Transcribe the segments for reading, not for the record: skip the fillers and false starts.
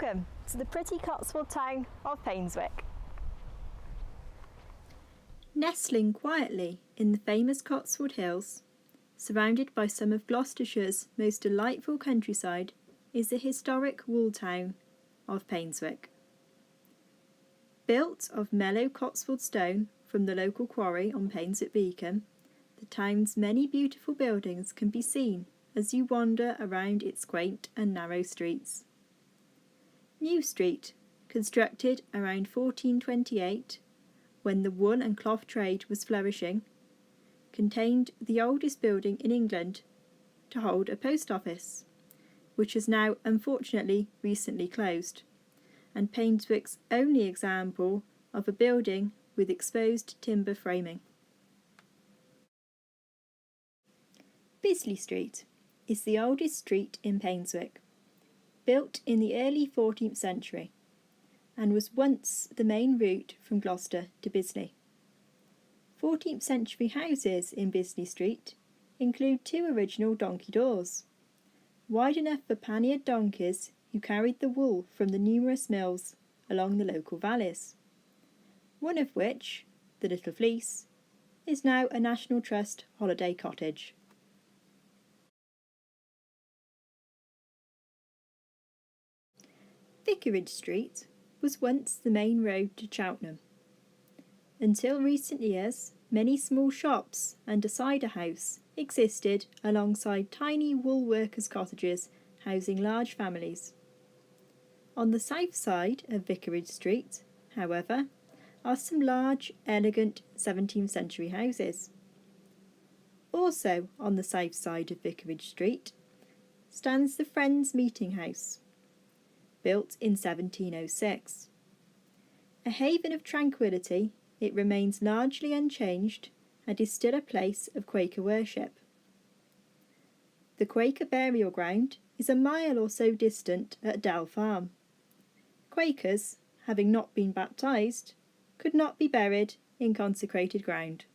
Welcome to the pretty Cotswold town of Painswick. Nestling quietly in the famous Cotswold Hills, surrounded by some of Gloucestershire's most delightful countryside, is the historic wool town of Painswick. Built of mellow Cotswold stone from the local quarry on Painswick Beacon, the town's many beautiful buildings can be seen as you wander around its quaint and narrow streets. New Street, constructed around 1428, when the wool and cloth trade was flourishing, contained the oldest building in England to hold a post office, which has now unfortunately recently closed, and Painswick's only example of a building with exposed timber framing. Bisley Street is the oldest street in Painswick, built in the early 14th century, and was once the main route from Gloucester to Bisley. 14th century houses in Bisley Street include two original donkey doors, wide enough for panniered donkeys who carried the wool from the numerous mills along the local valleys, one of which, the Little Fleece, is now a National Trust holiday cottage. Vicarage Street was once the main road to Cheltenham. Until recent years, many small shops and a cider house existed alongside tiny wool workers' cottages housing large families. On the south side of Vicarage Street, however, are some large, elegant 17th century houses. Also on the south side of Vicarage Street stands the Friends Meeting House, built in 1706. A haven of tranquillity, it remains largely unchanged and is still a place of Quaker worship. The Quaker burial ground is a mile or so distant at Dell Farm. Quakers, having not been baptised, could not be buried in consecrated ground.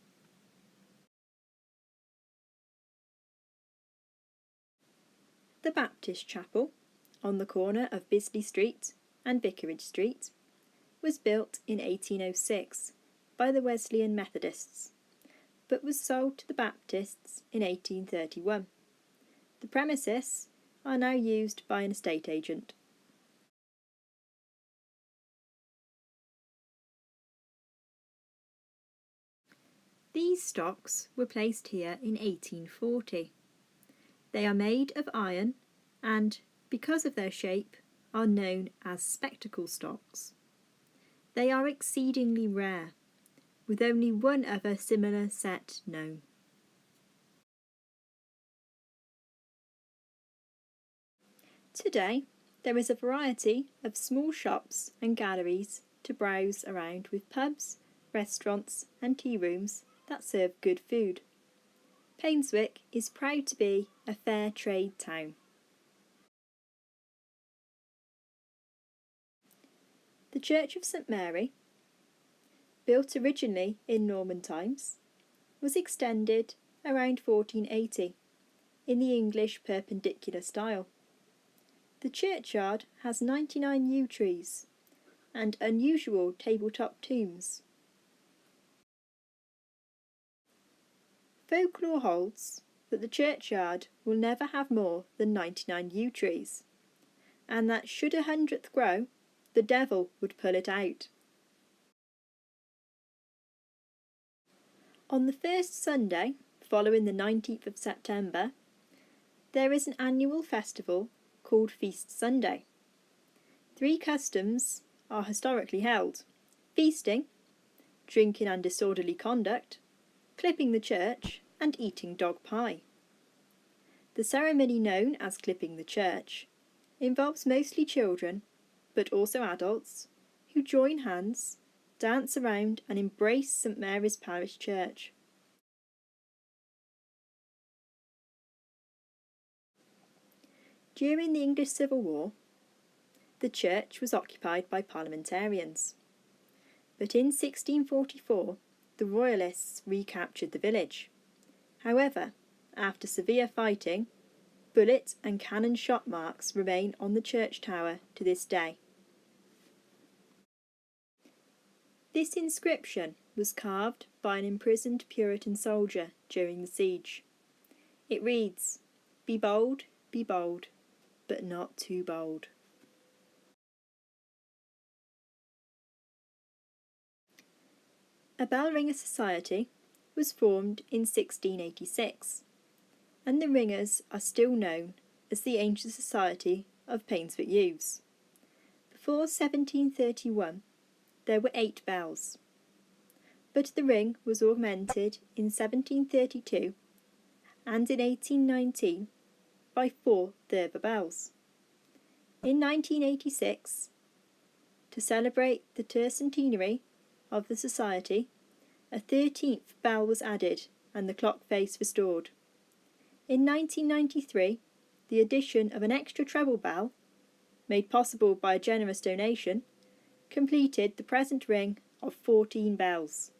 The Baptist Chapel, on the corner of Bisley Street and Vicarage Street, was built in 1806 by the Wesleyan Methodists, but was sold to the Baptists in 1831. The premises are now used by an estate agent. These stocks were placed here in 1840. They are made of iron and, because of their shape, are known as spectacle stocks. They are exceedingly rare, with only one other similar set known. Today, there is a variety of small shops and galleries to browse around, with pubs, restaurants and tea rooms that serve good food. Painswick is proud to be a fair trade town. The Church of St Mary, built originally in Norman times, was extended around 1480 in the English Perpendicular style. The churchyard has 99 yew trees and unusual tabletop tombs. Folklore holds that the churchyard will never have more than 99 yew trees, and that should 100th grow, the devil would pull it out. On the first Sunday, following the 19th of September, there is an annual festival called Feast Sunday. 3 customs are historically held: feasting, drinking and disorderly conduct, clipping the church, and eating dog pie. The ceremony known as clipping the church involves mostly children, but also adults, who join hands, dance around and embrace St Mary's Parish Church. During the English Civil War, the church was occupied by parliamentarians, but in 1644 the Royalists recaptured the village. However, after severe fighting, bullet and cannon shot marks remain on the church tower to this day. This inscription was carved by an imprisoned Puritan soldier during the siege. It reads, be bold, but not too bold." A bell ringer society was formed in 1686, and the ringers are still known as the Ancient Society of Painswick Youths. Before 1731, there were 8 bells, but the ring was augmented in 1732 and in 1819 by 4 further bells. In 1986, to celebrate the tercentenary of the society, a 13th bell was added and the clock face restored. In 1993, the addition of an extra treble bell, made possible by a generous donation, completed the present ring of 14 bells.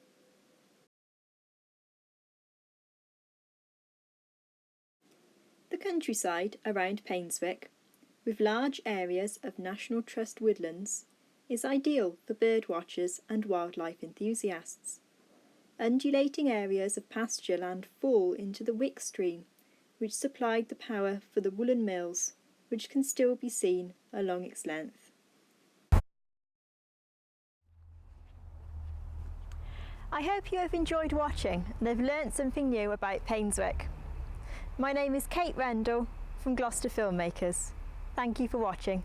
The countryside around Painswick, with large areas of National Trust woodlands, is ideal for bird watchers and wildlife enthusiasts. Undulating areas of pasture land fall into the Wick stream, which supplied the power for the woolen mills, which can still be seen along its length. I hope you have enjoyed watching and have learnt something new about Painswick. My name is Kate Rendell from Gloucester Filmmakers. Thank you for watching.